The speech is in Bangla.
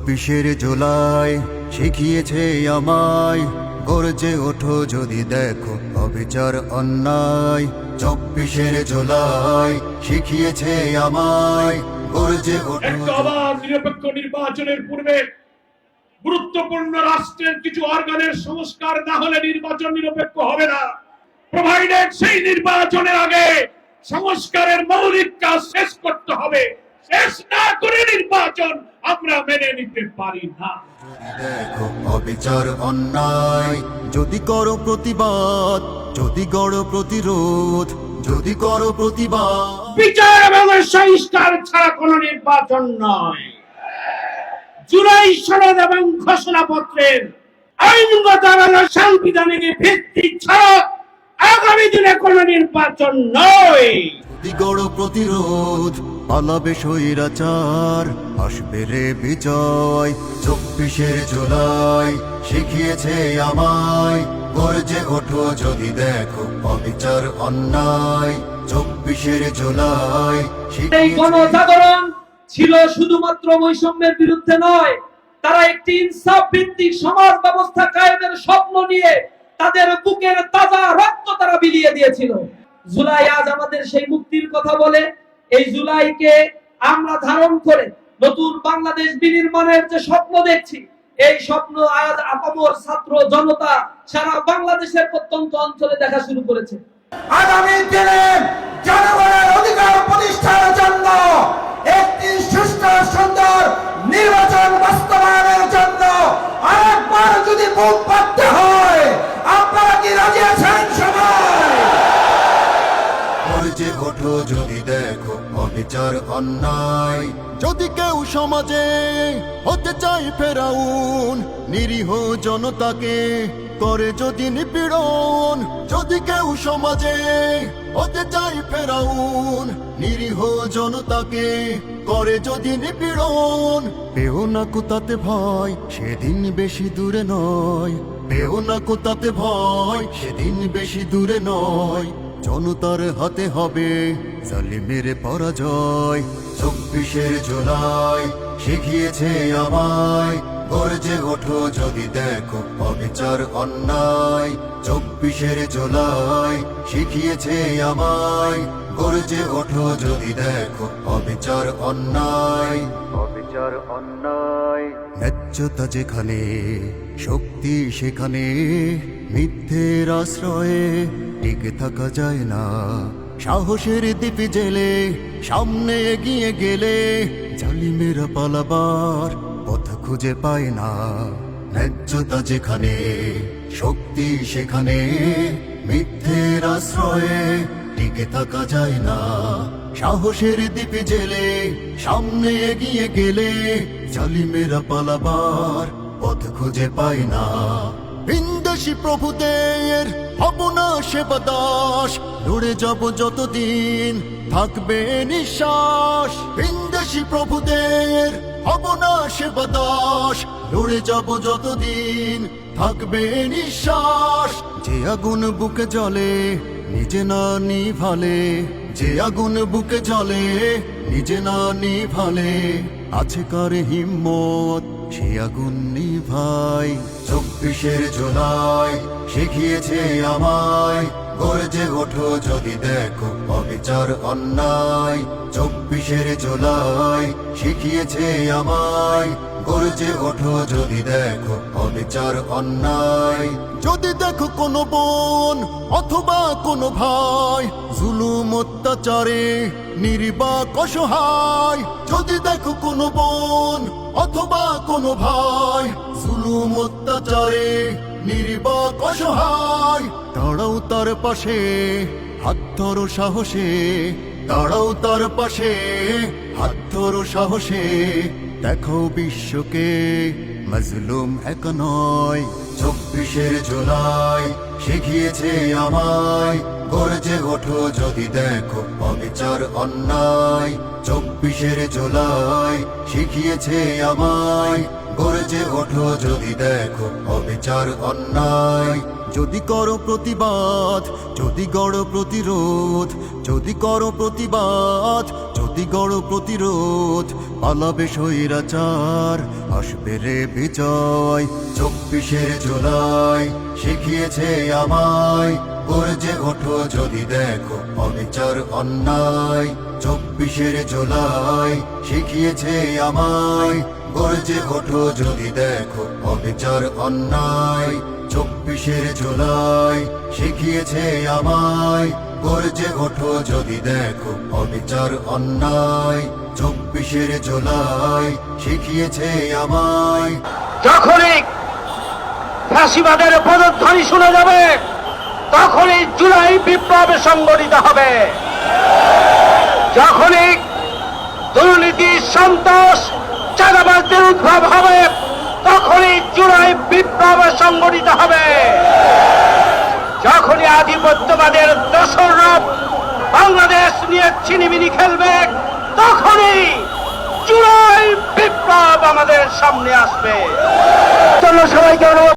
২৪ জুলাই শিখিয়েছে আমায়, গর্জে ওঠো যদি দেখো অবিচার অন্যায়। ২৪ জুলাই শিখিয়েছে আমায়, গর্জে ওঠো। আবার নিরপেক্ষ নির্বাচনের পূর্বে গুরুত্বপূর্ণ রাষ্ট্রের কিছু অর্গানের সংস্কার না হলে নির্বাচন নিরপেক্ষ হবে না। প্রোভাইডেড সেই নির্বাচনের আগে সংস্কারের মৌলিক কাজ শেষ করতে হবে। শেষ না করে নির্বাচন আমরা মেনে নিতে পারি না। দেখো অবিচার অন্যায়, যদি করো প্রতিবাদ, যদি গড় প্রতিরোধ, যদি করো প্রতিবাদ। বিচার এবং সংস্কার ছাড়া কোনো নির্বাচন নয়। জুলাই সনদ এবং ঘোষণাপত্রের আইনগত এবং সাংবিধানিক ভিত্তি ছাড়া আগামী দিনে কোনো নির্বাচন নয়। যদি গড় প্রতিরোধ, পালাবে স্বৈরাচার, আসবে রে বিজয়। ২৪ জুলাই শিখিয়েছে আমায়, গর্জে ওঠো যদি দেখো অবিচার অন্যায়। ২৪ জুলাই এই গণজাগরণ ছিল শুধুমাত্র বৈষম্যের বিরুদ্ধে নয়, তারা একটি ইনসাফ ভিত্তিক সমাজ ব্যবস্থা কায়েমের স্বপ্ন নিয়ে তাদের বুকের তাজা রক্ত তারা বিলিয়ে দিয়েছিল। জুলাই আজ আমাদের সেই মুক্তির কথা বলে। এই জুলাইকে আমরা ধারণ করে নতুন বাংলাদেশ বিনির্মাণের যে স্বপ্ন দেখছি, এই স্বপ্ন আজ আপামর ছাত্র জনতা সারা বাংলাদেশের প্রত্যন্ত অঞ্চলে দেখা শুরু করেছে। আগামী দিনে জনগণের অধিকার প্রতিষ্ঠার জন্য একটি সুষ্ঠু সুন্দর নির্বাচন বাস্তবায়নের জন্য আরেকবার যদি বুক পাততে হয়, আপনারা কি রাজি আছেন সবাই? গর্জে ওঠো যদি দেখো অবিচার অন্যায়। যদি কেউ সমাজে হতে চাই ফেরাউন, নিরীহ জনতাকে করে যদি নিপীড়ন। যদি কেউ সমাজে হতে চাই ফেরাউন, নিরীহ জনতাকে করে যদি নিপীড়ন। পেও না কোতাতে ভয়, সেদিন বেশি দূরে নয়। পেও না কোতাতে ভয়, সেদিন বেশি দূরে নয়। জনতার হাতে হবে জালিমের পরাজয়। ২৪ জুলাই শিখিয়েছে আমায়, গর্জে ওঠো যদি দেখো অবিচার অন্যায়। ২৪ জুলাই শিখিয়েছে আমায়, গর্জে ওঠো যদি দেখো অবিচার অন্যায়। অবিচার অন্যায়। ন্যায্যতা যেখানে, শক্তি সেখানে, মিথ্যের আশ্রয়ে টিকে থাকা যায় না। সাহসের দ্বীপে জেলে সামনে এগিয়ে গেলে জালিমেরা পালাবার পথ খুঁজে পায় না। ন্যায্যতা যেখানে, শক্তি সেখানে, মিথ্যের আশ্রয়ে টিকে থাকা যায় না। সাহসের দ্বীপে জেলে সামনে এগিয়ে গেলে জালিমেরা পালাবার পথ খুঁজে পায় না। বিন্দেশি প্রভুদের হব না সেবা দাস, লড়ে যাব যতদিন থাকবে নিঃশ্বাস। বিন্দেশি প্রভুদের হব না সেবা দাস, লড়ে যাব যতদিন থাকবে নিঃশ্বাস। যে আগুন বুকে জ্বলে নিজে না নিভালে, যে আগুন বুকে জ্বলে নিজে না নিভালে, আছে কার হিম্মত সে আগুন নিভাই। ২৪ জুলাই শিখিয়েছে আমায়, গর্জে ওঠো যদি দেখো অবিচার অন্যায়। ২৪ জুলাই শিখিয়েছে আমায়, গর্জে ওঠো যদি দেখো অবিচার অন্যায়। যদি দেখো কোনো বোন অথবা কোনো ভাই জুলুম অত্যাচারে নির্বাক অসহায়, যদি দেখো কোনো বোন অথবা কোনো ভাই জুলুম অত্যাচারে নির্বাক অসহায়, দাঁড়াও তার পাশে, হাত ধরো সাহসে। দাঁড়াও তার পাশে, হাত ধরো সাহসে। দেখো বিশ্বকে মজলুম এক নয়। ২৪ জুলাই শিখিয়েছে আমায়, গর্জে ওঠো যদি দেখো অবিচার অন্যায়। ২৪ জুলাই শিখিয়েছে আমায়, গর্জে ওঠো যদি দেখো অবিচার অন্যায়। যদি করো প্রতিবাদ, যদি গড় প্রতিরোধ, যদি করো প্রতিবাদ, যদি যদি গড় প্রতিরোধ পালাবে স্বৈরাচার আসবে রে বিজয় 24 জুলাই শিখিয়েছে আমায় গর্জে ওঠো যদি দেখো অবিচার অন্যায় 24 জুলাই শিখিয়েছে আমায় গর্জে ওঠো যদি দেখো অবিচার অন্যায় 24 জুলাই শিখিয়েছে আমায় গর্জে ওঠো যদি দেখো অবিচার অন্যায় 24 জুলাই শিখিয়েছে আমায় যখনই ফাঁসিবাদের পদধ্বনি শোনা যাবে তখনই জুলাই বিপ্লব সংগঠিত হবে। যখনই দুর্নীতি সন্ত্রাস চাঁদাবাজদের উদ্ভব হবে তখনই জুলাই বিপ্লব সংগঠিত হবে। যখনই আধিপত্যবাদের দোসররা বাংলাদেশ নিয়ে ছিনিমিনি খেলবে তখনই জুলাই বিপ্লব আমাদের সামনে আসবে। জন্য সবাইকে অনুরোধ